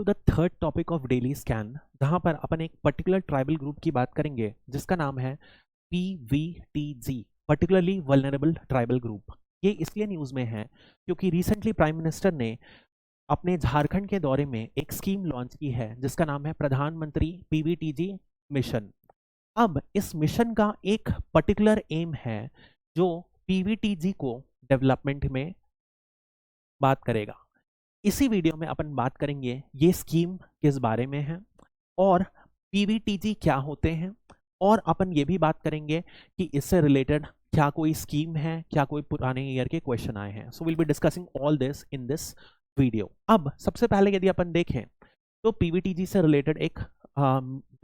To the third topic of daily scan, जहां पर अपन एक पर्टिकुलर ट्राइबल ग्रुप की बात करेंगे जिसका नाम है PVTG, particularly vulnerable tribal group. ये इसलिए न्यूज़ में है क्योंकि रिसेंटली प्राइम मिनिस्टर ने अपने झारखंड के दौरे में एक स्कीम लॉन्च की है जिसका नाम है प्रधानमंत्री PVTG मिशन। अब इस मिशन का एक पर्टिकुलर एम है जो PVTG को डेवलपमेंट में बात करेगा। इसी वीडियो में अपन बात करेंगे ये स्कीम किस बारे में है और PVTG क्या होते हैं, और अपन ये भी बात करेंगे कि इससे रिलेटेड क्या कोई स्कीम है, क्या कोई पुराने ईयर के क्वेश्चन आए हैं। So will be discussing all this in this video. अब सबसे पहले यदि अपन देखें तो PVTG से रिलेटेड एक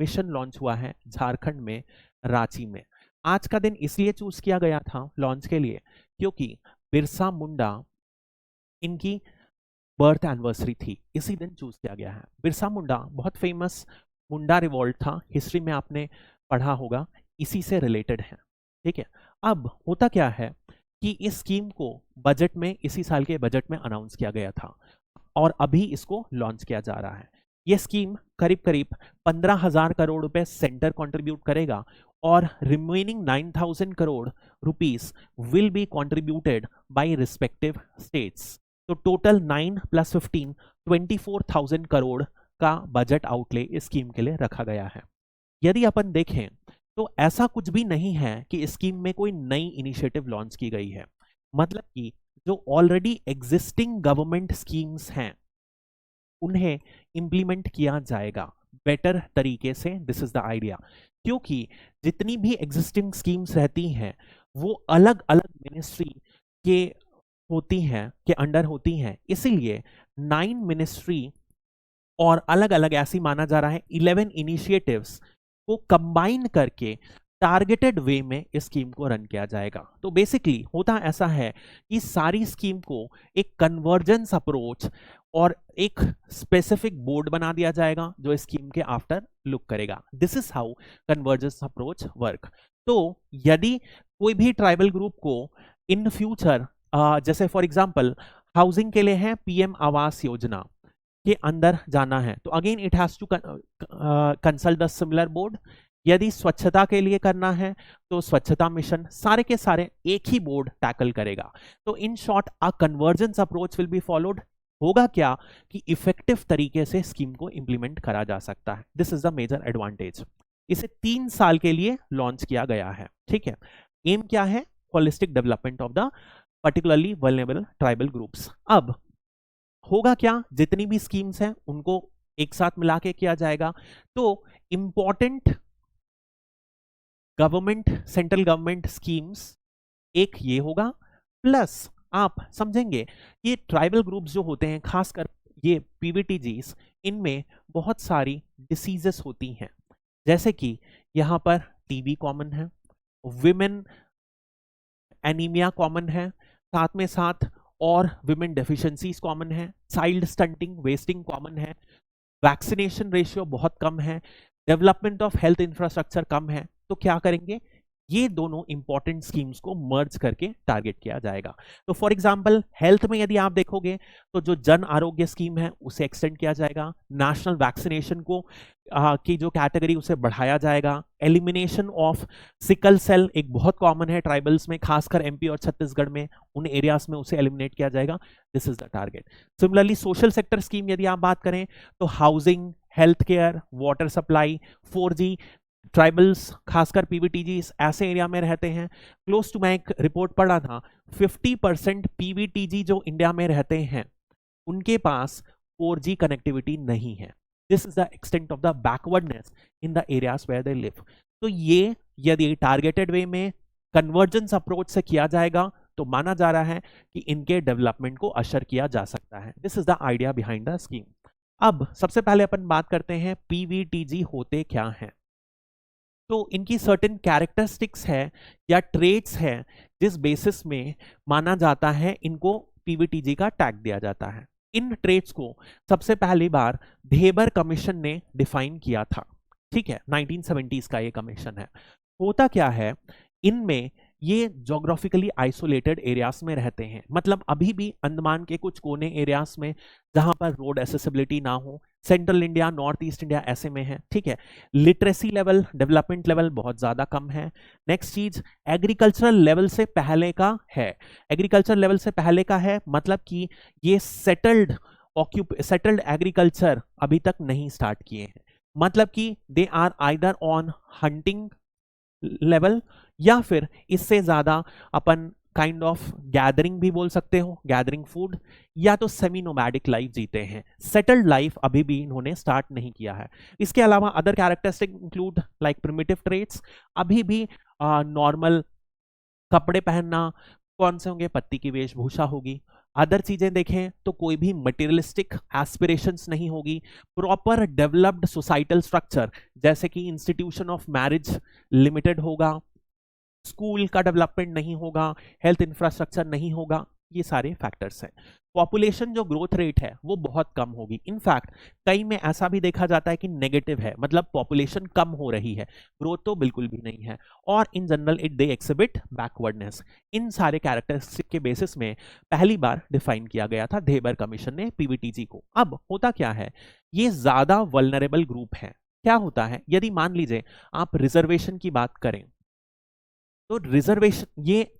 मिशन लॉन्च हुआ है झारखंड में, रांची में। आज का दिन इसलिए चूज किया गया था लॉन्च के लिए क्योंकि बिरसा मुंडा इनकी बर्थ एनिवर्सरी थी, इसी दिन चूज किया गया है। बिरसा मुंडा बहुत फेमस मुंडा रिवॉल्ट था, हिस्ट्री में आपने पढ़ा होगा, इसी से रिलेटेड है। ठीक है, अब होता क्या है कि इस स्कीम को बजट में, इसी साल के बजट में अनाउंस किया गया था और अभी इसको लॉन्च किया जा रहा है। ये स्कीम करीब करीब 15,000 करोड़ रुपए सेंटर कंट्रीब्यूट करेगा और remaining 9,000 crore rupees will be contributed bye respective states. तो टोटल 9 + 15 24,000 करोड़ का बजट आउटले इस स्कीम के लिए रखा गया है। यदि अपन देखें तो ऐसा कुछ भी नहीं है कि इस स्कीम में कोई नई इनिशिएटिव लॉन्च की गई है, मतलब कि जो ऑलरेडी एग्जिस्टिंग गवर्नमेंट स्कीम्स हैं उन्हें इंप्लीमेंट किया जाएगा बेटर तरीके से। दिस इज द आइडिया, क्योंकि जितनी भी एग्जिस्टिंग स्कीम्स रहती हैं वो अलग अलग मिनिस्ट्री के होती हैं, के अंडर होती हैं, इसीलिए 9 मिनिस्ट्री और अलग अलग ऐसी माना जा रहा है 11 इनिशिएटिव्स को कंबाइन करके टारगेटेड वे में इस स्कीम को रन किया जाएगा। तो बेसिकली होता ऐसा है कि सारी स्कीम को एक कन्वर्जेंस अप्रोच और एक स्पेसिफिक बोर्ड बना दिया जाएगा जो इस स्कीम के आफ्टर लुक करेगा। This is how convergence approach work. तो यदि कोई भी ट्राइबल ग्रुप को इन फ्यूचर जैसे फॉर एग्जांपल हाउसिंग के लिए है PM आवास योजना के अंदर जाना है तो again it has to consult the similar board. यदि स्वच्छता के लिए करना है तो स्वच्छता मिशन, सारे के सारे एक ही बोर्ड टैकल करेगा। तो in short a convergence approach will be followed. होगा क्या कि इफेक्टिव तरीके से स्कीम को इंप्लीमेंट करा जा सकता है। This is the major advantage. इसे 3 साल के लिए लॉन्च किया गया है। ठीक है, एम क्या है? Holistic development of the particularly vulnerable tribal groups. अब होगा क्या, जितनी भी स्कीम्स हैं उनको एक साथ मिला के किया जाएगा। तो important government, central government schemes एक ये होगा, प्लस आप समझेंगे ये ट्राइबल ग्रुप्स जो होते हैं, खासकर ये PVTGs, इनमें बहुत सारी डिसीजेस होती हैं, जैसे कि यहाँ पर TB कॉमन है, विमेन एनीमिया कॉमन है, साथ में साथ और विमेन डेफिशिएंसीज कॉमन है, चाइल्ड स्टंटिंग, वेस्टिंग कॉमन है, वैक्सीनेशन रेशियो बहुत कम है, डेवलपमेंट ऑफ हेल्थ इंफ्रास्ट्रक्चर कम है। तो क्या करेंगे, ये दोनों इंपॉर्टेंट स्कीम्स को मर्ज करके टारगेट किया जाएगा। तो फॉर एग्जांपल हेल्थ में यदि आप देखोगे तो जो जन आरोग्य स्कीम है उसे एक्सटेंड किया जाएगा, नेशनल वैक्सीनेशन को की जो कैटेगरी उसे बढ़ाया जाएगा, एलिमिनेशन ऑफ सिकल सेल एक बहुत कॉमन है ट्राइबल्स में, खासकर MP और छत्तीसगढ़ में, उन एरियाज में उसे एलिमिनेट किया जाएगा। This is the target. Similarly social sector scheme यदि आप बात करें तो housing, health care, water supply, 4G, tribals खासकर PVTGs ऐसे एरिया में रहते हैं। क्लोज टू, मैं एक रिपोर्ट पढ़ा था, 50% PVTG जो इंडिया में रहते हैं उनके पास 4G कनेक्टिविटी नहीं है। This is the extent of the backwardness in the areas where they live. तो ये यदि टारगेटेड वे में कन्वर्जेंस अप्रोच से किया जाएगा तो माना जा रहा है कि इनके डेवलपमेंट को अशर किया जा सकता है। This is the idea behind the scheme. अब सबसे पहले अपन बात करते हैं PVTG होते क्या हैं। तो इनकी सर्टेन कैरेक्टरिस्टिक्स है या ट्रेट्स है जिस बेसिस में माना जाता है इनको PVTG का टैग दिया जाता है। इन ट्रेट्स को सबसे पहली बार धेबर कमीशन ने डिफाइन किया था। ठीक है, 1970s का ये कमीशन है। होता क्या है, इनमें ये जोग्राफिकली आइसोलेटेड एरियाज में रहते हैं, मतलब अभी भी अंडमान के कुछ कोने एरियाज में जहां पर रोड एसेसिबिलिटी ना हो, central India, north east India ऐसे में है, ठीक है। लिटरेसी लेवल, डेवलपमेंट लेवल बहुत ज्यादा कम है। नेक्स्ट चीज, एग्रीकल्चरल लेवल से पहले का है। एग्रीकल्चर लेवल से पहले का है मतलब कि ये सेटल्ड एग्रीकल्चर अभी तक नहीं स्टार्ट किए हैं, मतलब कि they are either on hunting level या फिर इससे ज्यादा अपन काइंड ऑफ गैदरिंग भी बोल सकते हो, गैदरिंग फूड, या तो सेमी नोमैडिक लाइफ जीते हैं। सेटल्ड लाइफ अभी भी इन्होंने स्टार्ट नहीं किया है। इसके अलावा other characteristic include like primitive traits, अभी भी नॉर्मल कपड़े पहनना, कौन से होंगे, पत्ती की वेशभूषा होगी। अदर चीजें देखें तो कोई भी मटेरियलिस्टिक एस्पिरेशंस नहीं होगी। प्रॉपर डेवलप्ड सोसाइटल स्ट्रक्चर जैसे कि इंस्टीट्यूशन ऑफ मैरिज लिमिटेड होगा, स्कूल का डेवलपमेंट नहीं होगा, हेल्थ इंफ्रास्ट्रक्चर नहीं होगा, ये सारे फैक्टर्स हैं। पॉपुलेशन जो ग्रोथ रेट है वो बहुत कम होगी। इनफैक्ट कई में ऐसा भी देखा जाता है कि नेगेटिव है, मतलब पॉपुलेशन कम हो रही है, ग्रोथ तो बिल्कुल भी नहीं है। और in general it they exhibit backwardness. इन सारे कैरेक्टरिस्टिक के बेसिस में पहली बार डिफाइन किया गया था धेबर कमीशन ने पीवीटीजी को। अब होता क्या है, ये ज्यादा वल्नरेबल ग्रुप है। क्या होता है, यदि मान लीजिए आप रिजर्वेशन की बात करें तो रिजर्वेशन ये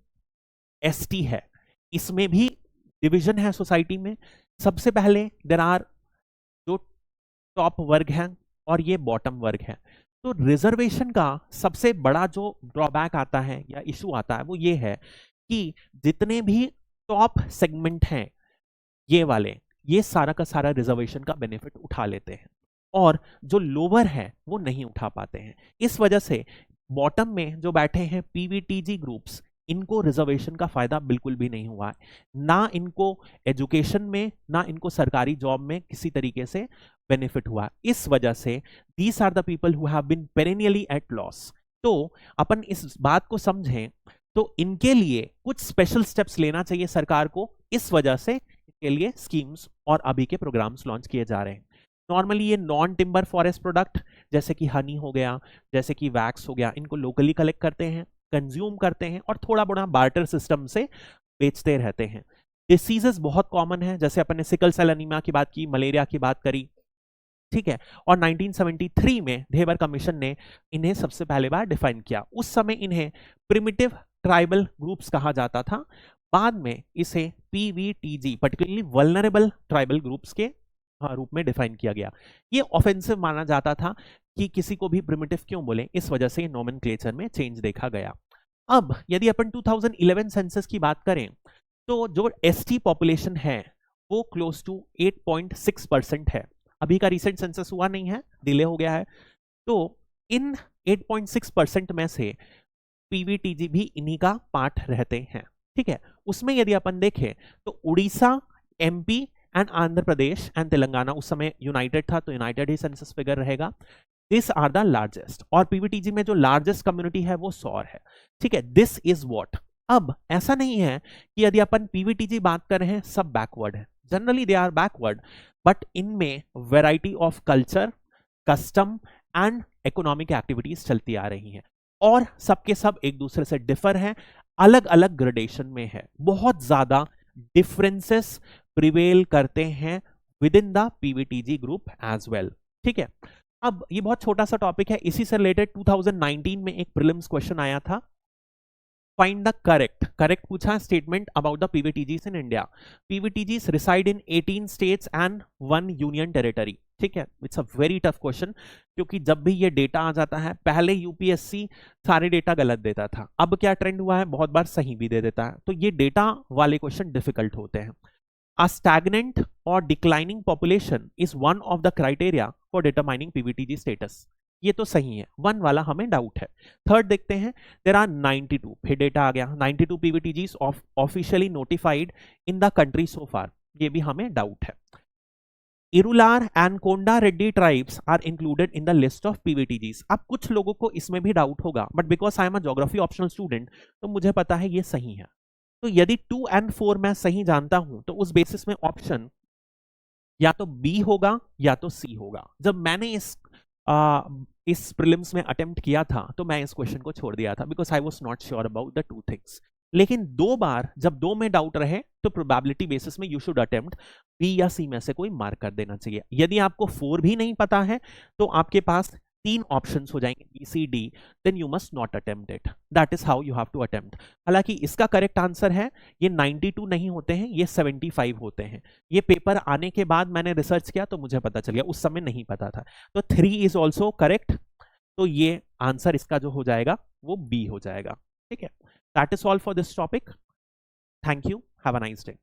एसटी है, इसमें भी डिवीजन है सोसाइटी में। सबसे पहले देयर आर जो टॉप वर्ग है और ये बॉटम वर्ग है। तो रिजर्वेशन का सबसे बड़ा जो ड्रॉबैक आता है या इशू आता है वो ये है कि जितने भी टॉप सेगमेंट हैं ये वाले, ये सारा का सारा रिजर्वेशन का बेनिफिट उठा लेते हैं और जो लोअर है वो नहीं उठा पाते हैं। इस वजह से बॉटम में जो बैठे हैं पीवीटीजी ग्रुप्स, इनको रिजर्वेशन का फायदा बिल्कुल भी नहीं हुआ है, ना इनको एजुकेशन में ना इनको सरकारी जॉब में किसी तरीके से बेनिफिट हुआ। इस वजह से these are the people who have been perennially at loss. तो अपन इस बात को समझें तो इनके लिए कुछ स्पेशल स्टेप्स लेना चाहिए सरकार को। इस वजह से इसके लिए स्कीम्स और अभी के प्रोग्राम्स लॉन्च किए जा रहे हैं। नॉर्मली ये नॉन टिम्बर फॉरेस्ट प्रोडक्ट जैसे कि हनी हो गया, जैसे कि वैक्स हो गया, इनको लोकली कलेक्ट करते हैं, कंज्यूम करते हैं और थोड़ा बड़ा बार्टर सिस्टम से बेचते रहते हैं। डिसीजेस बहुत कॉमन है, जैसे अपन ने सिकल सेल एनीमिया की बात की, मलेरिया की बात करी, ठीक है। और 1973 में धेबर कमीशन ने इन्हें सबसे पहले बार डिफाइन किया। उस समय इन्हें प्रिमिटिव ट्राइबल ग्रुप्स कहा जाता था, बाद में इसे PVTG particularly vulnerable tribal groups के रूप में डिफाइन किया गया। ये ऑफेंसिव माना जाता था कि किसी को भी प्रिमिटिव क्यों बोले, इस वजह से नोमेनक्लेचर में चेंज देखा गया। अब यदि अपन 2011 सेंसस की बात करें तो जो एसटी पॉपुलेशन है वो क्लोज टू 8.6% है। अभी का रिसेंट सेंसस हुआ नहीं है, डिले हो गया है। तो इन 8.6% में से पीवीटीजी भी इन्हीं का पार्ट रहते हैं, ठीक है। उसमें यदि अपन देखें तो Orissa, MP and Andhra Pradesh and Telangana उस समय यूनाइटेड था, तो यूनाइटेड ही सेंसस फिगर रहेगा। दिस आर द लार्जेस्ट, और पीवीटीजी में जो लार्जेस्ट कम्युनिटी है वो सौर है, ठीक है। This is what. अब ऐसा नहीं है कि यदि अपन पीवीटीजी बात कर रहे हैं सब बैकवर्ड है, generally they are backward, but इनमें variety of culture, custom and economic activities चलती आ रही हैं और सबके सब एक दूसरे से डिफर हैं, अलग अलग ग्रेडेशन में है, बहुत ज्यादा डिफरेंसेस प्रिवेल करते हैं within the PVTG group as well, ठीक है। अब ये बहुत छोटा सा टॉपिक है, इसी से रिलेटेड 2019 में एक प्रीलिम्स क्वेश्चन आया था, फाइंड द करेक्ट पूछा statement about the PVTGs in India. PVTGs reside in 18 states and 1 union territory, ठीक है। It's a very tough question, क्योंकि जब भी ये डेटा आ जाता है, पहले यूपीएससी सारे डेटा गलत देता था, अब क्या ट्रेंड हुआ है, बहुत बार सही भी दे देता है, तो ये डेटा वाले क्वेश्चन डिफिकल्ट होते हैं। A stagnant or declining population is one of the criteria for determining PVTG status. ये तो सही है, 1 वाला हमें डाउट है। थर्ड देखते हैं, there are 92, फिर डेटा आ गया 92 PVTGs of officially notified in the country so far, ये भी हमें डाउट है। Irular and Konda Reddi tribes are included in the list of PVTGs. अब कुछ लोगों को इसमें भी डाउट होगा, but because I am a geography optional student तो मुझे पता है ये सही है। तो यदि 2 और 4 मैं सही जानता हूं तो उस बेसिस में ऑप्शन या तो बी होगा या तो सी होगा। जब मैंने इस प्रीलिम्स में अटेम्प्ट किया था तो मैं इस क्वेश्चन को छोड़ दिया था, because I was not sure about the 2 things. लेकिन 2 बार जब 2 में डाउट रहे तो प्रोबेबिलिटी बेसिस में यू शुड अटेम्प्ट बी या सी में से कोई मार्क कर देना चाहिए। यदि आपको 4 भी नहीं पता है तो आपके पास 3 ऑप्शंस हो जाएंगे B C D, then you must not attempt it. That is how you have to attempt. हालांकि इसका करेक्ट आंसर है ये 92 नहीं होते हैं, ये 75 होते हैं। ये पेपर आने के बाद मैंने रिसर्च किया तो मुझे पता चल गया, उस समय नहीं पता था। तो 3 इज ऑल्सो करेक्ट। तो ये आंसर इसका जो हो जाएगा वो बी हो जाएगा। ठीक है, that is all for this topic. Thank you, have a nice day.